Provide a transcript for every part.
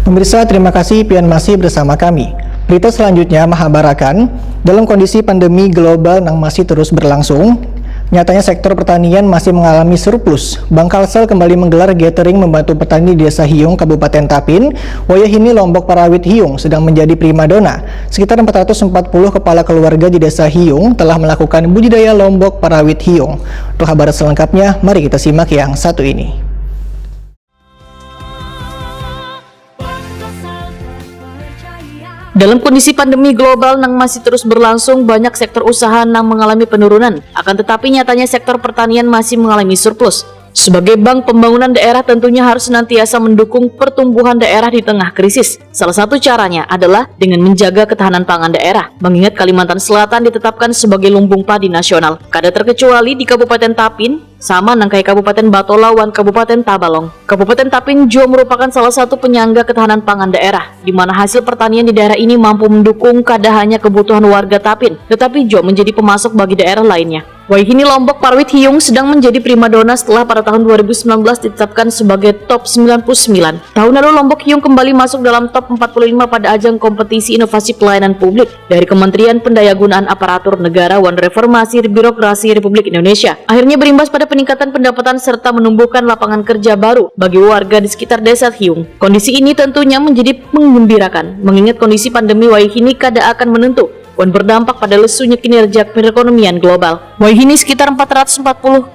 Pemirsa, terima kasih pian masih bersama kami. Berita selanjutnya menghabarkan, dalam kondisi pandemi global yang masih terus berlangsung, nyatanya sektor pertanian masih mengalami surplus. Bangkalsel kembali menggelar gathering membantu petani di Desa Hiung, Kabupaten Tapin. Wayahini Lombok Parawit Hiung sedang menjadi primadona. Sekitar 440 kepala keluarga di Desa Hiung telah melakukan budidaya Lombok Parawit Hiung. Untuk kabar selengkapnya, mari kita simak yang satu ini. Dalam kondisi pandemi global yang masih terus berlangsung, banyak sektor usaha yang mengalami penurunan. Akan tetapi nyatanya sektor pertanian masih mengalami surplus. Sebagai bank pembangunan daerah tentunya harus senantiasa mendukung pertumbuhan daerah di tengah krisis. Salah satu caranya adalah dengan menjaga ketahanan pangan daerah. Mengingat Kalimantan Selatan ditetapkan sebagai lumbung padi nasional. Kada terkecuali di Kabupaten Tapin, sama nangkai Kabupaten Batolawan, Kabupaten Tabalong. Kabupaten Tapin juga merupakan salah satu penyangga ketahanan pangan daerah, di mana hasil pertanian di daerah ini mampu mendukung kada hanya kebutuhan warga Tapin, tetapi juga menjadi pemasok bagi daerah lainnya. Wayahini Lombok Parawit Hiung sedang menjadi primadona setelah pada tahun 2019 ditetapkan sebagai top 99. Tahun lalu Lombok Hiung kembali masuk dalam top 45 pada ajang kompetisi inovasi pelayanan publik dari Kementerian Pendayagunaan Aparatur Negara dan Reformasi Birokrasi Republik Indonesia. Akhirnya berimbas pada peningkatan pendapatan serta menumbuhkan lapangan kerja baru bagi warga di sekitar Desa Hiung. Kondisi ini tentunya menjadi menggembirakan, mengingat kondisi pandemi Wayahini kada akan menentu dan berdampak pada lesunya kinerja perekonomian global. Wayahini sekitar 440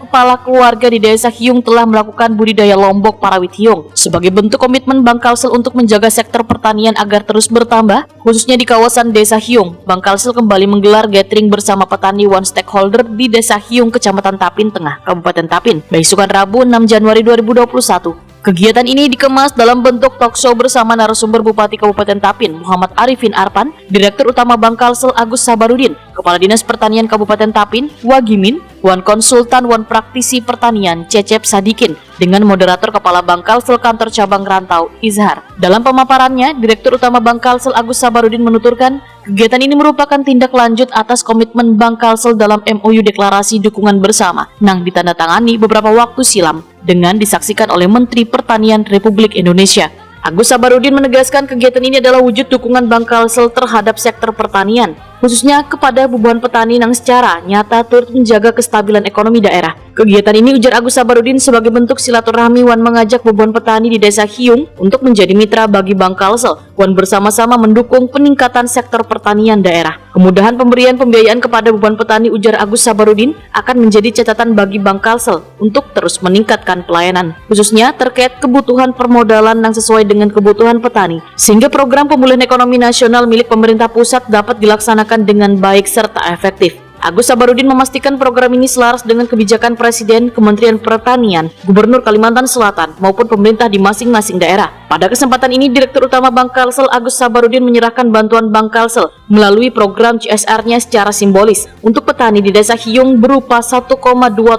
kepala keluarga di Desa Hiung telah melakukan budidaya Lombok Parawit Hiung sebagai bentuk komitmen Bangkalsel untuk menjaga sektor pertanian agar terus bertambah, khususnya di kawasan Desa Hiung. Bangkalsel kembali menggelar gathering bersama petani one stakeholder di Desa Hiung, Kecamatan Tapin Tengah, Kabupaten Tapin, besokan Rabu 6 Januari 2021. Kegiatan ini dikemas dalam bentuk talkshow bersama narasumber Bupati Kabupaten Tapin, Muhammad Arifin Arpan, Direktur Utama Bangkalsel Agus Sabarudin, Kepala Dinas Pertanian Kabupaten Tapin, Wagimin, Wan Konsultan Wan Praktisi Pertanian, Cecep Sadikin, dengan moderator Kepala Bangkalsel Kantor Cabang Rantau, Izhar. Dalam pemaparannya, Direktur Utama Bangkalsel Agus Sabarudin menuturkan, kegiatan ini merupakan tindak lanjut atas komitmen Bangkalsel dalam MOU Deklarasi Dukungan Bersama, yang ditandatangani beberapa waktu silam, dengan disaksikan oleh Menteri Pertanian Republik Indonesia. Agus Sabarudin menegaskan kegiatan ini adalah wujud dukungan Bangkalsel terhadap sektor pertanian, khususnya kepada bubuhan petani yang secara nyata turut menjaga kestabilan ekonomi daerah. Kegiatan ini, ujar Agus Sabarudin, sebagai bentuk silaturahmi wan mengajak bubuhan petani di Desa Hiung untuk menjadi mitra bagi Bangkalsel wan bersama-sama mendukung peningkatan sektor pertanian daerah. Kemudahan pemberian pembiayaan kepada bubuhan petani, ujar Agus Sabarudin, akan menjadi catatan bagi Bangkalsel untuk terus meningkatkan pelayanan, khususnya terkait kebutuhan permodalan yang sesuai dengan kebutuhan petani, sehingga program pemulihan ekonomi nasional milik pemerintah pusat dapat dilaksanakan dengan baik serta efektif. Agus Sabarudin memastikan program ini selaras dengan kebijakan Presiden, Kementerian Pertanian, Gubernur Kalimantan Selatan, maupun pemerintah di masing-masing daerah. Pada kesempatan ini, Direktur Utama Bangkalsel Agus Sabarudin menyerahkan bantuan Bangkalsel melalui program CSR-nya secara simbolis untuk petani di Desa Hiung berupa 1,2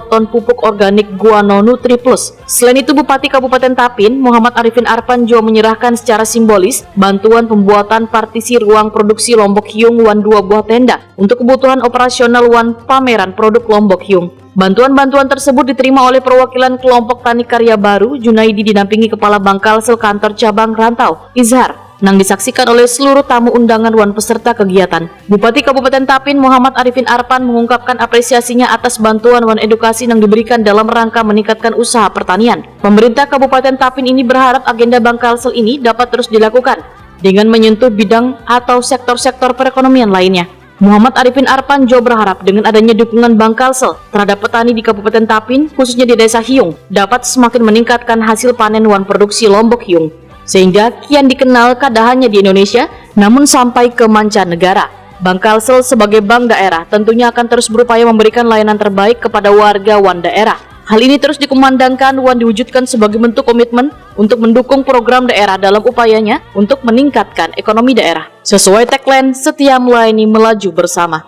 ton pupuk organik Guano Nutri Plus. Selain itu, Bupati Kabupaten Tapin, Muhammad Arifin Arpan, juga menyerahkan secara simbolis bantuan pembuatan partisi ruang produksi Lombok Hiung wan 2 buah tenda untuk kebutuhan operasional wan pameran produk Lombok Hiung. Bantuan-bantuan tersebut diterima oleh perwakilan kelompok Tani Karya Baru, Junaidi, didampingi Kepala Bangkalsel Kantor Cabang Rantau, Izhar, yang disaksikan oleh seluruh tamu undangan wan peserta kegiatan. Bupati Kabupaten Tapin, Muhammad Arifin Arpan, mengungkapkan apresiasinya atas bantuan wan edukasi yang diberikan dalam rangka meningkatkan usaha pertanian. Pemerintah Kabupaten Tapin ini berharap agenda Bangkalsel ini dapat terus dilakukan dengan menyentuh bidang atau sektor-sektor perekonomian lainnya. Muhammad Arifin Arpan juga berharap dengan adanya dukungan Bangkalsel terhadap petani di Kabupaten Tapin, khususnya di Desa Hiung, dapat semakin meningkatkan hasil panen wan produksi Lombok Hiung, sehingga kian dikenal kada hanya di Indonesia, namun sampai ke mancanegara. Bangkalsel sebagai bank daerah tentunya akan terus berupaya memberikan layanan terbaik kepada warga wan daerah. Hal ini terus dikumandangkan wan diwujudkan sebagai bentuk komitmen untuk mendukung program daerah dalam upayanya untuk meningkatkan ekonomi daerah. Sesuai tagline, setia melayani melaju bersama.